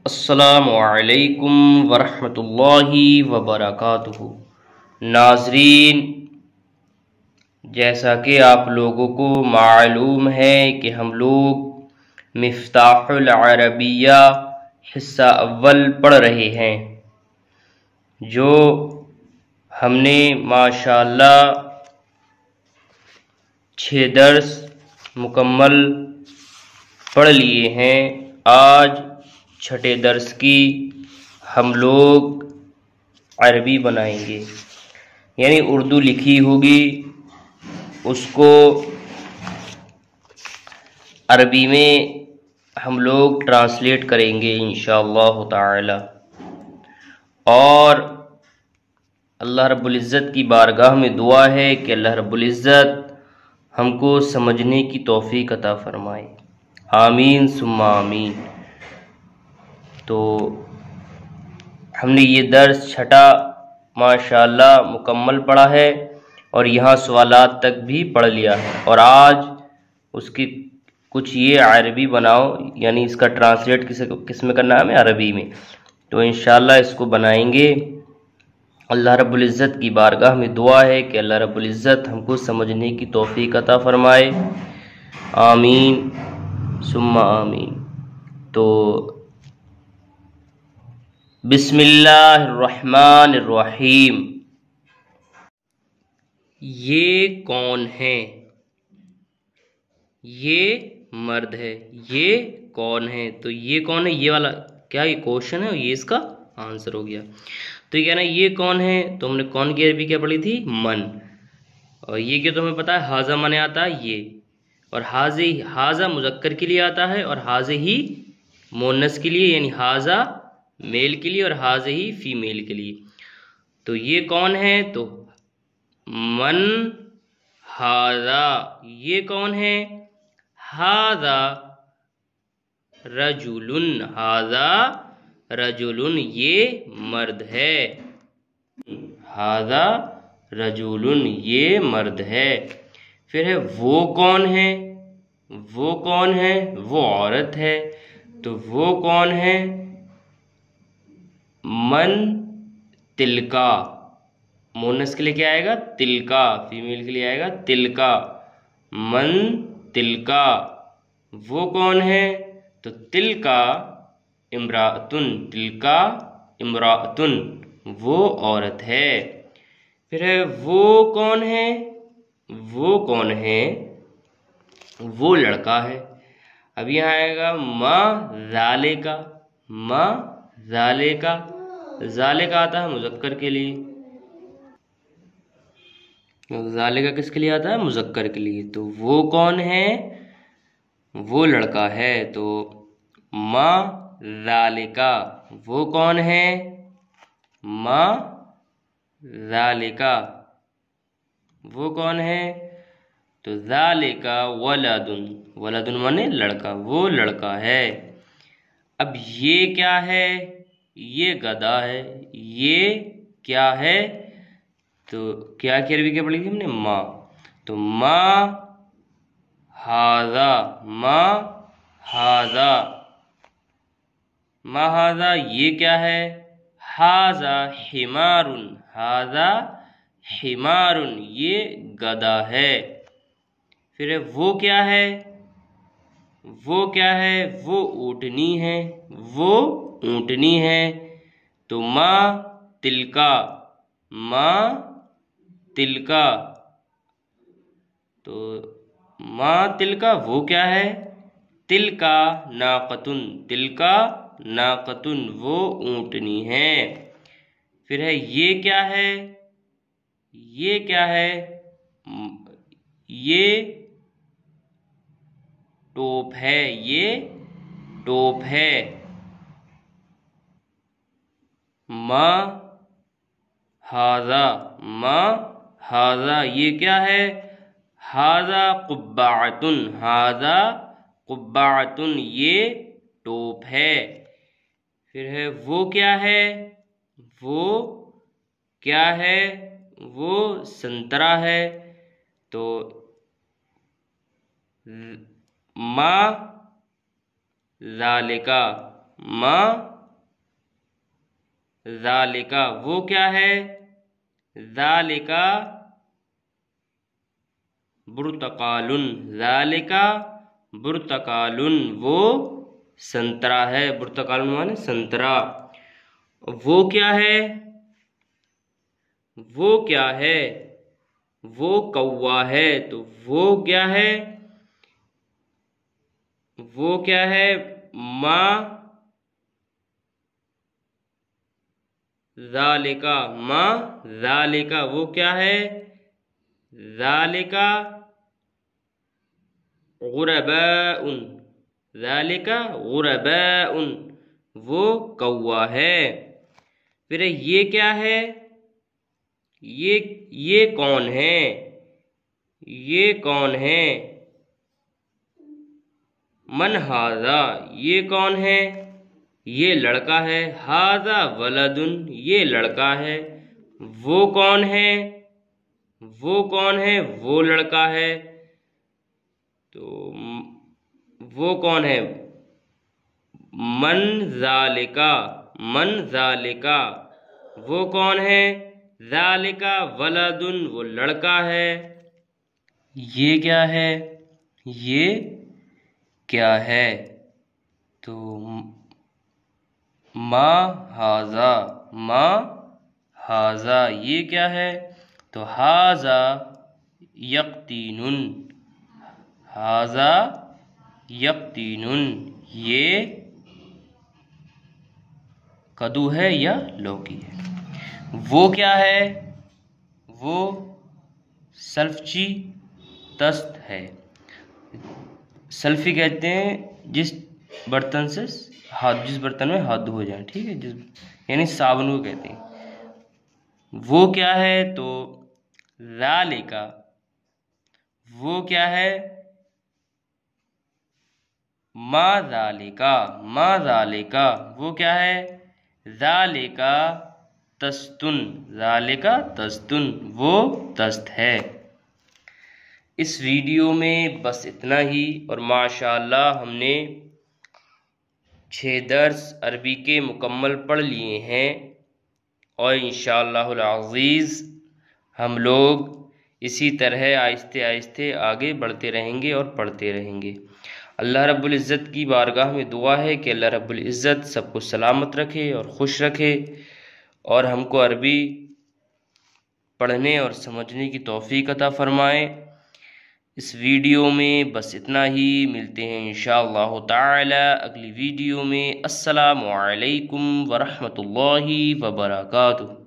अस्सलामु अलैकुम वरहमतुल्लाहि वबरकातुहू। नाज़रीन, जैसा कि आप लोगों को मालूम है कि हम लोग मिफ्ताहुल अरबिया हिस्सा अव्वल पढ़ रहे हैं, जो हमने माशाअल्लाह 6 दर्स मुकम्मल पढ़ लिए हैं। आज छठे दर्स की हम लोग अरबी बनाएंगे, यानी उर्दू लिखी होगी उसको अरबी में हम लोग ट्रांसलेट करेंगे इंशाअल्लाह ताला। और अल्लाह रब्बुल इज़्ज़त की बारगाह में दुआ है कि अल्लाह रब्बुल इज़्ज़त हमको समझने की तौफीक अता फरमाए। आमीन सुम्मा आमीन। तो हमने ये दर्स छठा माशाअल्लाह मुकम्मल पढ़ा है और यहाँ सवालात तक भी पढ़ लिया है। और आज उसकी कुछ ये अरबी बनाओ, यानी इसका ट्रांसलेट किस में करना है हमें, अरबी में। तो इंशाअल्लाह इसको बनाएंगे। अल्लाह रब्बुल इज़्ज़त की बारगाह में दुआ है कि अल्लाह रब्बुल इज़्ज़त हमको समझने की तौफीक अता फरमाए। आमीन सुम्मा आमीन। तो बिस्मिल्लाहिर्रहमानिर्रहीम। ये कौन है? ये मर्द है। ये कौन है? तो ये कौन है, ये वाला क्या ये क्वेश्चन है और ये इसका आंसर हो गया। तो ये कहना ये कौन है, तो हमने कौन की अरबी क्या पढ़ी थी, मन। और ये क्या तो हमें पता है हाजा माने आता है ये, और हाजा मुजक्कर के लिए आता है और हाजे ही मोनस के लिए, यानी हाजा मेल के लिए और हाजे ही फीमेल के लिए। तो ये कौन है, तो मन हाजा। ये कौन है, हाजा रजुलुन। हाजा रजुलुन, ये मर्द है। हाजा रजुलुन, ये मर्द है। फिर है वो कौन है। वो कौन है, वो औरत है। तो वो कौन है, मन तिलका। मोनस के लिए क्या आएगा, तिलका। फीमेल के लिए आएगा तिलका। मन तिलका। वो कौन है, तो तिलका इम्राअतुन। तिलका इम्राअतुन, वो औरत है। फिर है वो कौन है। वो कौन है, वो लड़का है। अब यहाँ आएगा माँ जाले का। माँ जाले का, जाले का आता है मुजक्कर के लिए। जाले का किसके लिए आता है, मुजक्कर के लिए। तो वो कौन है, वो लड़का है। तो माँ जालिका, वो कौन है, माँ जालिका, वो कौन है, तो जालिका वलदुन। वलदुन माने लड़का, वो लड़का है। अब ये क्या है, ये गधा है। ये क्या है, तो क्या की अरबी क्या पढ़ी थी हमने, माँ। तो माँ हाजा। माँ हाजा। माँ हाजा, ये क्या है, हाजा हिमारुन। हाजा हिमारुन, ये गधा है। फिर वो क्या है, वो क्या है, वो ऊँटनी है। वो ऊँटनी है। तो माँ तिलका। माँ तिलका, तो माँ तिलका, वो क्या है, तिलका नाकतुन। तिलका नाकतुन, वो ऊँटनी है। फिर है ये क्या है, ये क्या है, ये टोप है। ये टोप है। माँ हाजा। माँ हाजा, ये क्या है, हाजा कुब्बातुन। हाजा कुब्बातुन, ये टोप है। फिर है वो क्या है, वो क्या है, वो संतरा है। तो माँ जालिका। माँ ज़ालिका वो क्या है, ज़ालिका बुर्तकालुन, ज़ालिका बुर्तकालुन वो संतरा है, बुर्तकालुन माने संतरा। वो क्या है, वो क्या है, वो कौवा है, तो वो क्या है, वो क्या है, माँ ज़ालिका, माँ ज़ालिका वो क्या है, ज़ालिका गुरबाउन, ज़ालिका गुरबाउन वो कौवा है। फिर ये क्या है, ये कौन है, ये कौन है, मन हाजा ये कौन है, ये लड़का है, हाजा वलदुन ये लड़का है, वो कौन है, वो कौन है, वो लड़का है, तो वो कौन है, मन ज़ालिका, मन ज़ालिका वो कौन है, ज़ालिका वलदुन वो लड़का है। ये क्या है, ये क्या है, तो माँ हाजा, माँ हाजा ये क्या है, तो हाजा यक्तीनुन, हाजा यक्तीनुन ये कद्दू है या लौकी है। वो क्या है, वो सल्फची तस्त है, सल्फी कहते हैं जिस बर्तन से हाथ, जिस बर्तन में हाथ धो जाए, ठीक है, जिस यानी साबुन को कहते हैं। वो क्या है, तो ज़ालिका वो क्या है, मा ज़ालिका, मा ज़ालिका वो क्या है, ज़ालिका तस्तुन, ज़ालिका तस्तुन वो तस्त है। इस वीडियो में बस इतना ही, और माशाअल्लाह हमने 6 दर्स अरबी के मुकम्मल पढ़ लिए हैं, और इंशाअल्लाहुल अज़ीज़ हम लोग इसी तरह आहिस्ते आहिस्ते आगे बढ़ते रहेंगे और पढ़ते रहेंगे। अल्लाह रब्बुल इज़्ज़त की बारगाह में दुआ है कि अल्लाह रब्बुल इज़्ज़त सबको सलामत रखे और खुश रखे, और हमको अरबी पढ़ने और समझने की तौफ़ीक अता फ़रमाए। इस वीडियो में बस इतना ही, मिलते हैं इंशाअल्लाह ताला अगली वीडियो में। अस्सलामु अलैकुम वरहमतुल्लाहि वबरकातुहू।